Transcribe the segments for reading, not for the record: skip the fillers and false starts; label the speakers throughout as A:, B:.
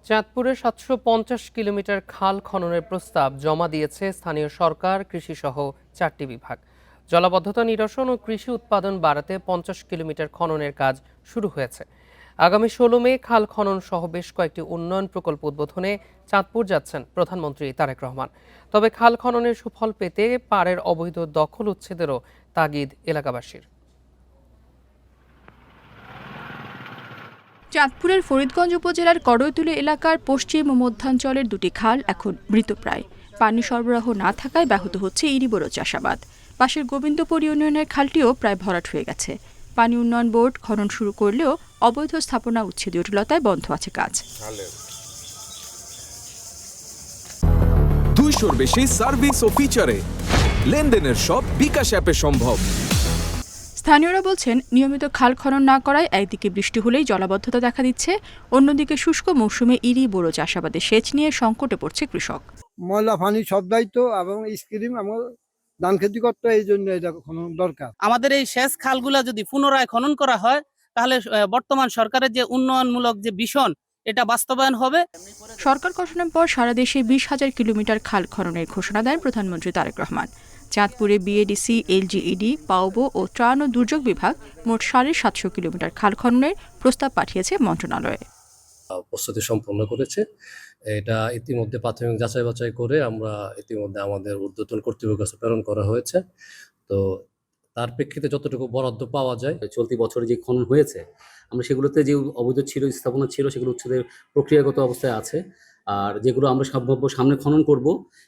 A: চাঁদপুরে ৭৫০ কিলোমিটার খাল খননের প্রস্তাব জমা দিয়েছে স্থানীয় সরকার, কৃষিসহ ৪টি বিভাগ। জলাবদ্ধতা নিরসন ও কৃষি উৎপাদন বাড়াতে ৫০ কিলোমিটার খননের কাজ শুরু হয়েছে। আগামী ১৬ মে খাল খনন সহ বেশ কয়েকটি উন্নয়ন প্রকল্প উদ্বোধনে চাঁদপুর যাচ্ছেন প্রধানমন্ত্রী তারেক রহমান। তবে খাল খননের সুফল পেতে পাড়ের অবৈধ দখল উচ্ছেদেরও তাগিদ এলাকাবাসীর।
B: চাঁদপুরের ফরিদগঞ্জ উপজেলার করৈতুলি এলাকার পশ্চিম ও মধ্যাঞ্চলের দুটি খাল এখন মৃতপ্রায়। পানি সরবরাহ না থাকায় ব্যাহত হচ্ছে ইরিবোরো চাষাবাদ। পাশের গোবিন্দপুর ইউনিয়নের খালটিও প্রায় ভরাট হয়ে গেছে। পানি উন্নয়ন বোর্ড খনন শুরু করলেও অবৈধ স্থাপনা উচ্ছেদ জটিলতায় বন্ধ আছে কাজ।
C: 200-র বেশি সার্ভিস ও ফিচারে লেনদেনের সব বিকাশ অ্যাপে সম্ভব।
B: স্থানীয়রা বলছেন, নিয়মিত খাল খনন না করায় একদিকে বৃষ্টি হলেই জলাবদ্ধতা দেখা দিচ্ছে, অন্যদিকে শুষ্ক মৌসুমে ইরি বোরো চাষাবাদে সেচ নিয়ে সংকটে পড়ছে কৃষক।
D: ময়লা পানি সব দায়িত্ব এবং স্কিম আমার ধান খেতি করতে, এই জন্য এটা খনন দরকার।
E: আমাদের এই সেচ খালগুলা যদি পুনরায় খনন করা হয় তাহলে বর্তমান সরকারের যে উন্নয়নমূলক যে ভিশন এটা বাস্তবায়ন হবে।
B: সরকার গঠনের পর সারা দেশে ২০,০০০ কিলোমিটার খাল খননের ঘোষণা দেন প্রধানমন্ত্রী তারেক রহমান। চাঁদপুরে বিএডিসি, এলজিইডি, পাওবো ও ত্রাণ ও দুর্যোগ বিভাগ মোট ৭৫০ কিলোমিটার খাল খননের প্রস্তাব পাঠিয়েছে মন্ত্রণালয়ে।
F: প্রস্তুতি সম্পন্ন করেছে। এটা ইতিমধ্যে প্রাথমিক যাচাই বাছাই করে আমরা ইতিমধ্যে আমাদের ঊর্ধ্বতন কর্তৃপক্ষের কাছে প্রেরণ করা হয়েছে। তো তার প্রেক্ষিতে যতটুকু বরাদ্দ পাওয়া যায়, চলতি বছরে যে খনন হয়েছে আমরা সেগুলোতে যে অবৈধ ছিল, স্থাপনা ছিল, সেগুলো উচ্ছেদের প্রক্রিয়াগত অবস্থায় আছে। আর যেগুলো আমরা সম্ভাব্য সামনে খনন করব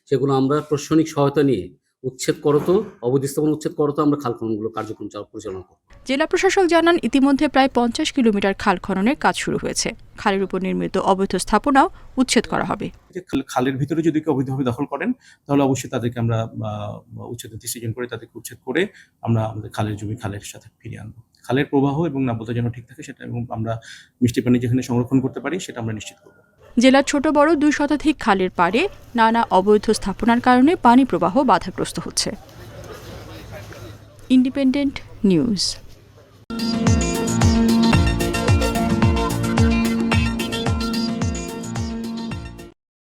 F: সেগুলো আমরা প্রশাসনিক সহায়তা নিয়ে উচ্ছেদ করত, অবৈধ স্থাপনা উচ্ছেদ করত আমরা খাল খননগুলো কার্যক্রম পরিচালনা করব।
B: জেলা প্রশাসক জানান, ইতিমধ্যে প্রায় ৫০ কিলোমিটার খাল খননের কাজ শুরু হয়েছে। খালের উপর নির্মিত অবৈধ স্থাপনাও উচ্ছেদ করা হবে।
G: খালের ভিতরে যদি কেউ অবৈধভাবে দখল করেন তাহলে অবশ্যই তাদেরকে আমরা উচ্ছেদের ডিসিশন করে তাদেরকে উচ্ছেদ করে আমরা আমাদের খালের জমি খালের সাথে ফিরিয়ে আনবো। খালের প্রবাহ এবং নাব্যতা যেন ঠিক থাকে সেটা, এবং আমরা মিষ্টি পানি যেখানে সংরক্ষণ করতে পারি সেটা আমরা নিশ্চিত করব।
B: জেলার ছোট বড় ২ শতাধিক খালের পাড়ে নানা অবৈধ স্থাপনার কারণে পানি প্রবাহ বাধাগ্রস্ত হচ্ছে। Independent news.